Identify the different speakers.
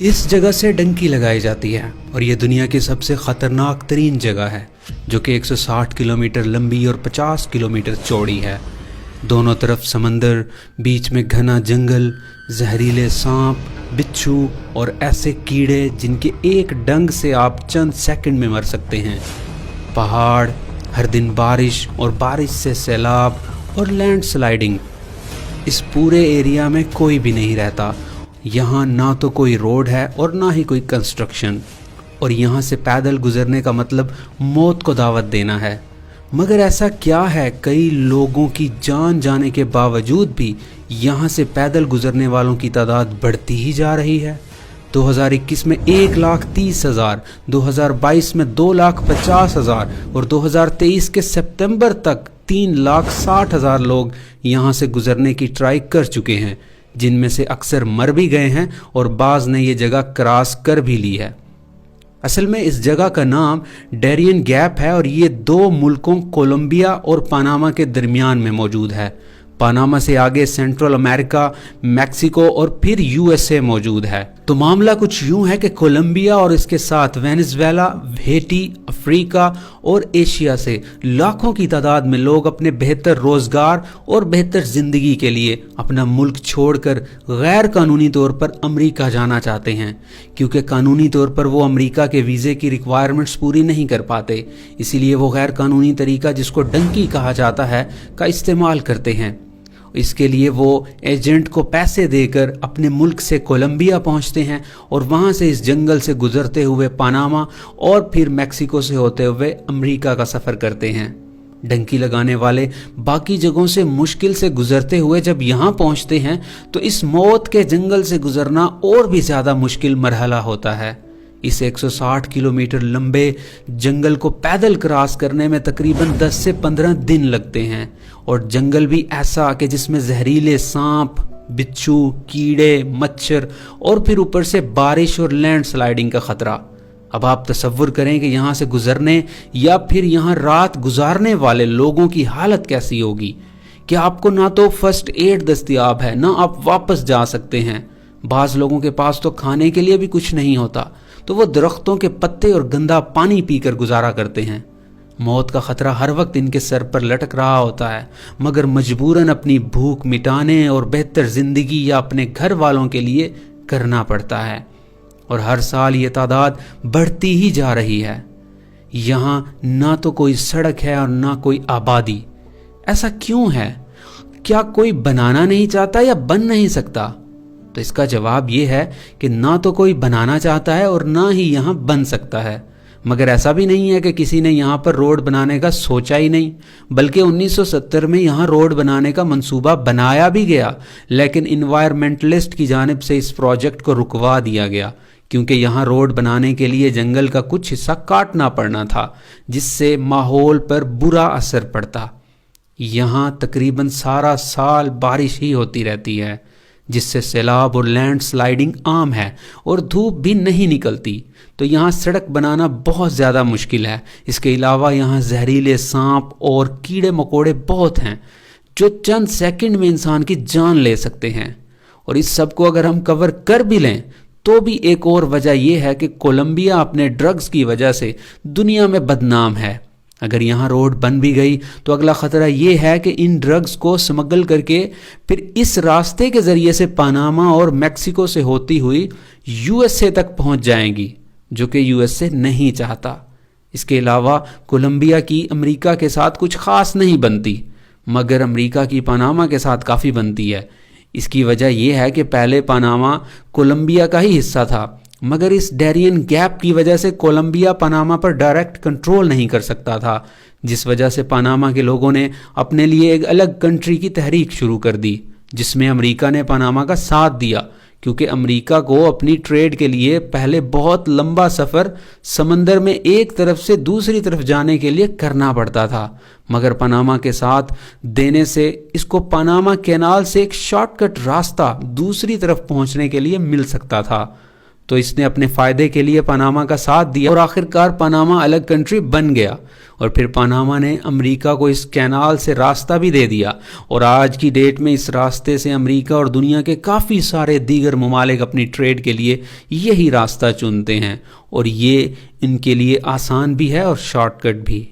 Speaker 1: اس جگہ سے ڈنکی لگائی جاتی ہے اور یہ دنیا کی سب سے خطرناک ترین جگہ ہے جو کہ 160 کلومیٹر لمبی اور 50 کلومیٹر چوڑی ہے۔ دونوں طرف سمندر، بیچ میں گھنا جنگل، زہریلے سانپ، بچھو اور ایسے کیڑے جن کے ایک ڈنگ سے آپ چند سیکنڈ میں مر سکتے ہیں۔ پہاڑ، ہر دن بارش اور بارش سے سیلاب اور لینڈ سلائیڈنگ۔ اس پورے ایریا میں کوئی بھی نہیں رہتا۔ یہاں نہ تو کوئی روڈ ہے اور نہ ہی کوئی کنسٹرکشن، اور یہاں سے پیدل گزرنے کا مطلب موت کو دعوت دینا ہے۔ مگر ایسا کیا ہے کئی لوگوں کی جان جانے کے باوجود بھی یہاں سے پیدل گزرنے والوں کی تعداد بڑھتی ہی جا رہی ہے۔ 2021 میں 1,30,000، 2022 میں 2,50,000 اور 2023 کے سپتمبر تک 3,60,000 لوگ یہاں سے گزرنے کی ٹرائی کر چکے ہیں، جن میں سے اکثر مر بھی گئے ہیں اور بعض نے یہ جگہ کراس کر بھی لی ہے۔ اصل میں اس جگہ کا نام ڈیرین گیپ ہے اور یہ دو ملکوں کولمبیا اور پاناما کے درمیان میں موجود ہے۔ پاناما سے آگے سینٹرل امریکہ، میکسیکو اور پھر USA موجود ہے۔ تو معاملہ کچھ یوں ہے کہ کولمبیا اور اس کے ساتھ وینزویلا، ہیٹی، افریقہ اور ایشیا سے لاکھوں کی تعداد میں لوگ اپنے بہتر روزگار اور بہتر زندگی کے لیے اپنا ملک چھوڑ کر غیر قانونی طور پر امریکہ جانا چاہتے ہیں، کیونکہ قانونی طور پر وہ امریکہ کے ویزے کی ریکوائرمنٹس پوری نہیں کر پاتے، اسی لیے وہ غیر قانونی طریقہ جس کو ڈنکی کہا جاتا ہے کا استعمال کرتے ہیں۔ اس کے لیے وہ ایجنٹ کو پیسے دے کر اپنے ملک سے کولمبیا پہنچتے ہیں اور وہاں سے اس جنگل سے گزرتے ہوئے پاناما اور پھر میکسیکو سے ہوتے ہوئے امریکہ کا سفر کرتے ہیں۔ ڈنکی لگانے والے باقی جگہوں سے مشکل سے گزرتے ہوئے جب یہاں پہنچتے ہیں تو اس موت کے جنگل سے گزرنا اور بھی زیادہ مشکل مرحلہ ہوتا ہے۔ اس 160 کلومیٹر لمبے جنگل کو پیدل کراس کرنے میں تقریباً 10 سے 15 دن لگتے ہیں، اور جنگل بھی ایسا کہ جس میں زہریلے سانپ، بچھو، کیڑے، مچھر اور پھر اوپر سے بارش اور لینڈ سلائیڈنگ کا خطرہ۔ اب آپ تصور کریں کہ یہاں سے گزرنے یا پھر یہاں رات گزارنے والے لوگوں کی حالت کیسی ہوگی کہ آپ کو نہ تو فرسٹ ایڈ دستیاب ہے، نہ آپ واپس جا سکتے ہیں۔ بعض لوگوں کے پاس تو کھانے کے لیے بھی کچھ نہیں ہوتا، تو وہ درختوں کے پتے اور گندا پانی پی کر گزارا کرتے ہیں۔ موت کا خطرہ ہر وقت ان کے سر پر لٹک رہا ہوتا ہے، مگر مجبوراً اپنی بھوک مٹانے اور بہتر زندگی یا اپنے گھر والوں کے لیے کرنا پڑتا ہے، اور ہر سال یہ تعداد بڑھتی ہی جا رہی ہے۔ یہاں نہ تو کوئی سڑک ہے اور نہ کوئی آبادی۔ ایسا کیوں ہے؟ کیا کوئی بنانا نہیں چاہتا یا بن نہیں سکتا؟ تو اس کا جواب یہ ہے کہ نہ تو کوئی بنانا چاہتا ہے اور نہ ہی یہاں بن سکتا ہے۔ مگر ایسا بھی نہیں ہے کہ کسی نے یہاں پر روڈ بنانے کا سوچا ہی نہیں، بلکہ 1970 میں یہاں روڈ بنانے کا منصوبہ بنایا بھی گیا، لیکن انوائرمنٹلسٹ کی جانب سے اس پروجیکٹ کو رکوا دیا گیا، کیونکہ یہاں روڈ بنانے کے لیے جنگل کا کچھ حصہ کاٹنا پڑنا تھا، جس سے ماحول پر برا اثر پڑتا۔ یہاں تقریباً سارا سال بارش ہی ہوتی رہتی ہے، جس سے سیلاب اور لینڈ سلائیڈنگ عام ہے، اور دھوپ بھی نہیں نکلتی، تو یہاں سڑک بنانا بہت زیادہ مشکل ہے۔ اس کے علاوہ یہاں زہریلے سانپ اور کیڑے مکوڑے بہت ہیں جو چند سیکنڈ میں انسان کی جان لے سکتے ہیں، اور اس سب کو اگر ہم کور کر بھی لیں تو بھی ایک اور وجہ یہ ہے کہ کولمبیا اپنے ڈرگز کی وجہ سے دنیا میں بدنام ہے۔ اگر یہاں روڈ بن بھی گئی تو اگلا خطرہ یہ ہے کہ ان ڈرگز کو سمگل کر کے پھر اس راستے کے ذریعے سے پاناما اور میکسیکو سے ہوتی ہوئی USA تک پہنچ جائیں گی، جو کہ USA نہیں چاہتا۔ اس کے علاوہ کولمبیا کی امریکہ کے ساتھ کچھ خاص نہیں بنتی، مگر امریکہ کی پاناما کے ساتھ کافی بنتی ہے۔ اس کی وجہ یہ ہے کہ پہلے پاناما کولمبیا کا ہی حصہ تھا، مگر اس ڈیرین گیپ کی وجہ سے کولمبیا پاناما پر ڈائریکٹ کنٹرول نہیں کر سکتا تھا، جس وجہ سے پاناما کے لوگوں نے اپنے لیے ایک الگ کنٹری کی تحریک شروع کر دی، جس میں امریکہ نے پاناما کا ساتھ دیا، کیونکہ امریکہ کو اپنی ٹریڈ کے لیے پہلے بہت لمبا سفر سمندر میں ایک طرف سے دوسری طرف جانے کے لیے کرنا پڑتا تھا، مگر پاناما کے ساتھ دینے سے اس کو پاناما کینال سے ایک شارٹ کٹ راستہ دوسری طرف پہنچنے کے لیے مل سکتا تھا۔ تو اس نے اپنے فائدے کے لیے پاناما کا ساتھ دیا اور آخرکار پاناما الگ کنٹری بن گیا، اور پھر پاناما نے امریکہ کو اس کینال سے راستہ بھی دے دیا، اور آج کی ڈیٹ میں اس راستے سے امریکہ اور دنیا کے کافی سارے دیگر ممالک اپنی ٹریڈ کے لیے یہی راستہ چنتے ہیں، اور یہ ان کے لیے آسان بھی ہے اور شارٹ کٹ بھی۔